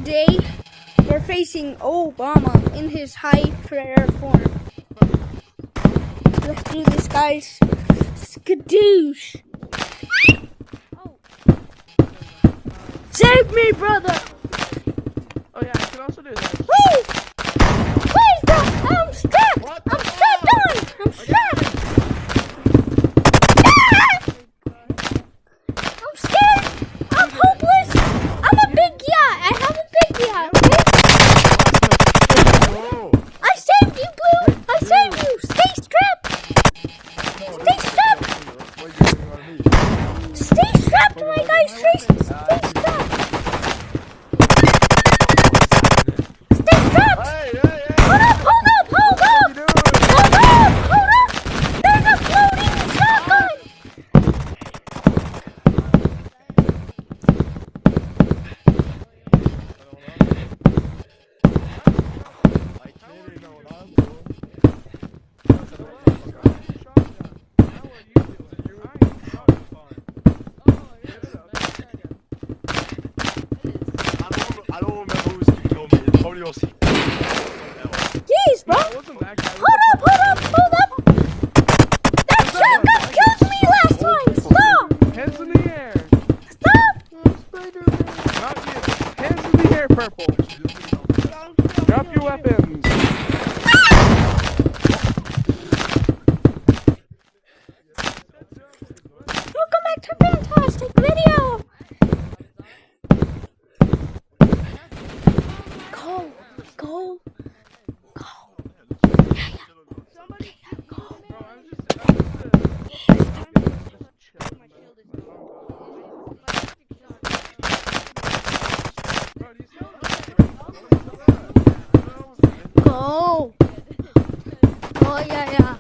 today we're facing Obama in his high prayer form. Let's do this, guys. Skadoosh! Oh. Save me, brother! Oh yeah, I can also do that. Please! Please, bro! I'm strapped! I'm strapped on! I'm strapped! I'm scared! I'm hopeless! I'm a big yacht! I have a big yacht, okay? I saved you, Blue! I saved you! Stay strapped! Stay strapped! Stay strapped, my guy! Stay strapped! Stay strapped! Hold up! Hold up! Hold up! Hold up! Hold up! There's a floating shotgun! Jeez, bro! Hold up! Hold up! Hold up! That shotgun killed me last time! Stop! Hands in the air. Stop! Not you. Hands in the air, Purple. Drop your weapons. Welcome back to Fantastic Video! Go! Go! Go! Yeah, yeah. Go! Go! Oh, yeah, yeah.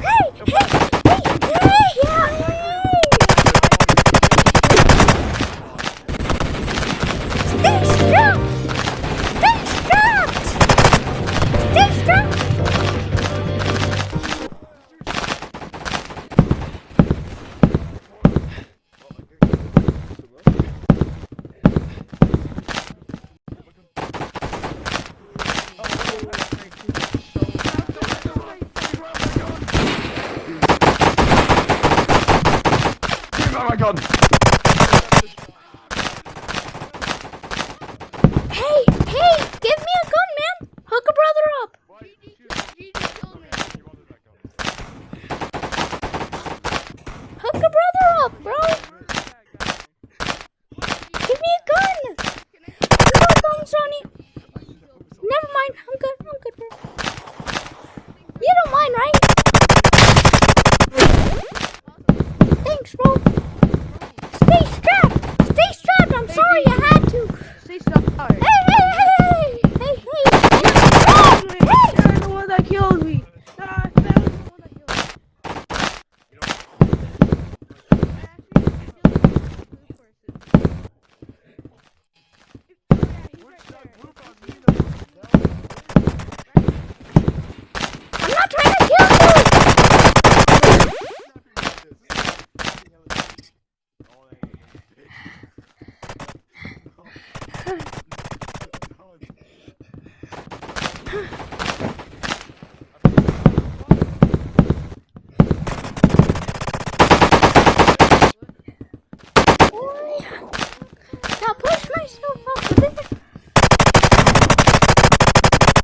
Hey! Hey! Hey! Yeah! Stay strapped! Stay strapped! Stay strapped! Oh my god! Hey! Hey! Give me a gun, man! Hook a brother up! Hook a brother up, bro! Give me a gun! No guns on you! Never mind, I'm good, bro. You don't mind, right? Thanks, bro. Stay strapped! Stay strapped! I'm sorry, I had to! Stay strapped. Hey, hey, hey, hey, hey, hey! You're the one that killed me. That was the one that killed me. I'm not trying to kill you! Now push myself off of it.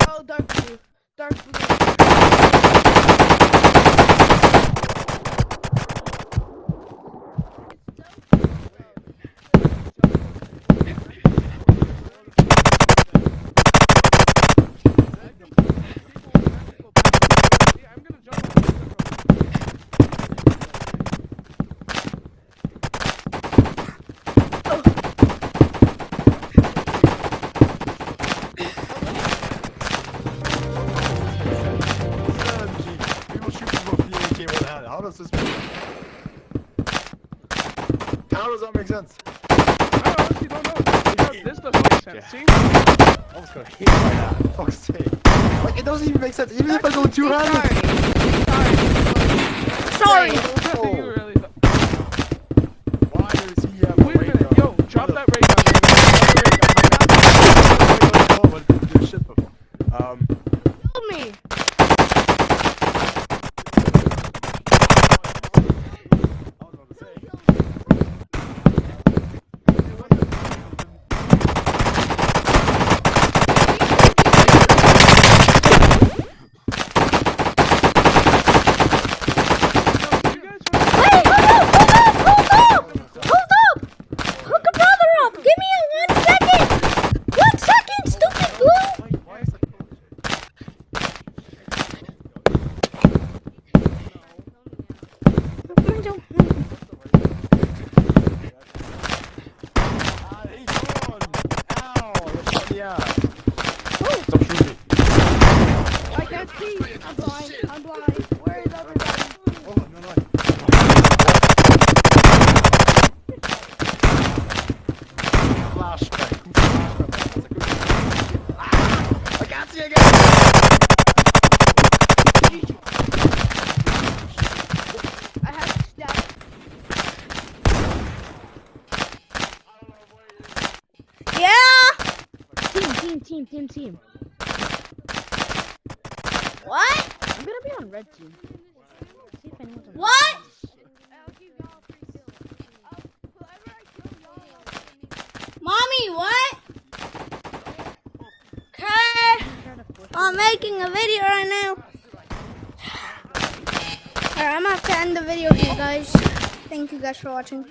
Oh, dark blue. Dark blue. How does that make sense? I honestly don't know. Because this doesn't make sense. See? I was gonna hit by that. Fuck's sake. Like, it doesn't even make sense. Even if I go 200. sorry. You Oh. really Why does he have a Wait a ray minute, gun? yo, drop that ray gun. Oh, but there's shit before. Kill me. Hold up! Hook a brother up! Give me a 1 second! 1 second, stupid glue! Stop shooting. I can't see. I'm blind. I'm blind. Where is everybody? Oh, no. Flashback. I can't see again. I have to stab. Yeah! Team. What? I'm gonna be on red team. See if anyone's on What? Mommy, what? Okay. I'm making a video right now. Alright, I'm gonna have to end the video here, guys. Thank you guys for watching.